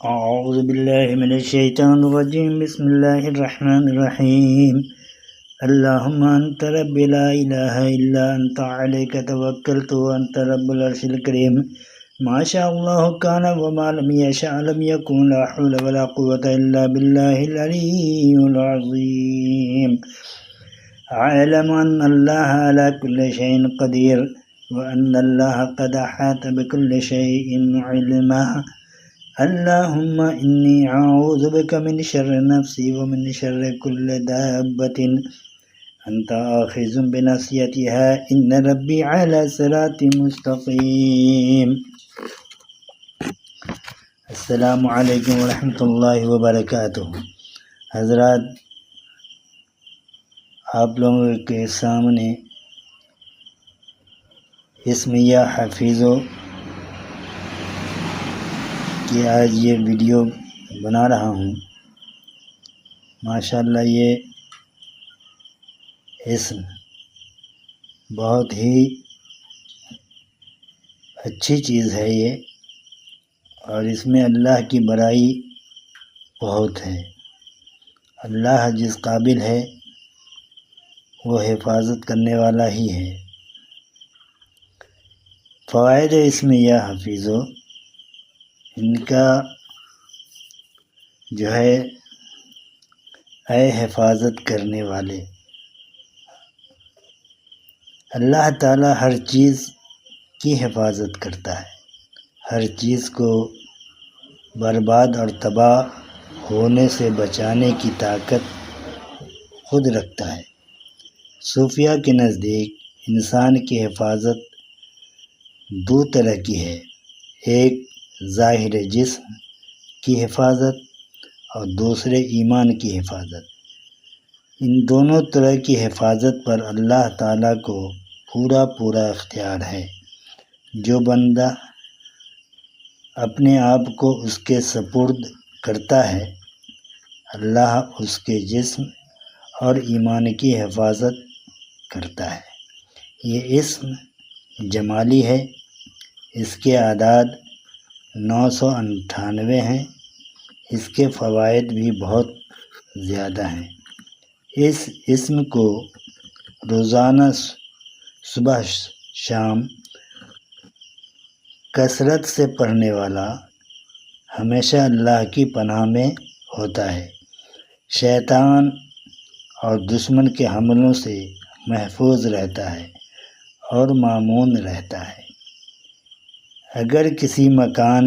اعوذ باللہ من الشیطان الرجیم بسم اللہ الرحمن الرحیم اللہم انت رب لا الہ الا انت علیک توکلت وانت رب العرش الکریم ما شاء اللہ کان وما لم یشاء لم یکن لا حول ولا قوة الا باللہ العلی العظیم اعلم ان اللہ علی کل شیء قدیر وان اللہ قد احاط بكل شیء علما اللہم انی اعوذ بک من شر نفسی ومن شر کل دابۃ انت آخذ بناصیتها ان ربی علی صراط مستقیم۔ السلام علیکم ورحمۃ اللہ وبرکاتہ۔ حضرات، آپ لوگوں کے سامنے اسم یا حفیظو کہ آج یہ ویڈیو بنا رہا ہوں۔ ماشاءاللہ یہ اسم بہت ہی اچھی چیز ہے یہ، اور اس میں اللہ کی بڑائی بہت ہے۔ اللہ جس قابل ہے وہ حفاظت کرنے والا ہی ہے۔ فوائد اسم یا حفیظو، ان کا جو ہے اے حفاظت کرنے والے، اللہ تعالیٰ ہر چیز کی حفاظت کرتا ہے، ہر چیز کو برباد اور تباہ ہونے سے بچانے کی طاقت خود رکھتا ہے۔ صوفیہ کے نزدیک انسان کی حفاظت دو طرح کی ہے، ایک ظاہر جسم کی حفاظت اور دوسرے ایمان کی حفاظت۔ ان دونوں طرح کی حفاظت پر اللہ تعالیٰ کو پورا اختیار ہے۔ جو بندہ اپنے آپ کو اس کے سپرد کرتا ہے، اللہ اس کے جسم اور ایمان کی حفاظت کرتا ہے۔ یہ اسم جمالی ہے، اس کے اعداد 998 ہیں، اس کے فوائد بھی بہت زیادہ ہیں۔ اس اسم کو روزانہ صبح شام کثرت سے پڑھنے والا ہمیشہ اللہ کی پناہ میں ہوتا ہے، شیطان اور دشمن کے حملوں سے محفوظ رہتا ہے اور مامون رہتا ہے۔ اگر کسی مکان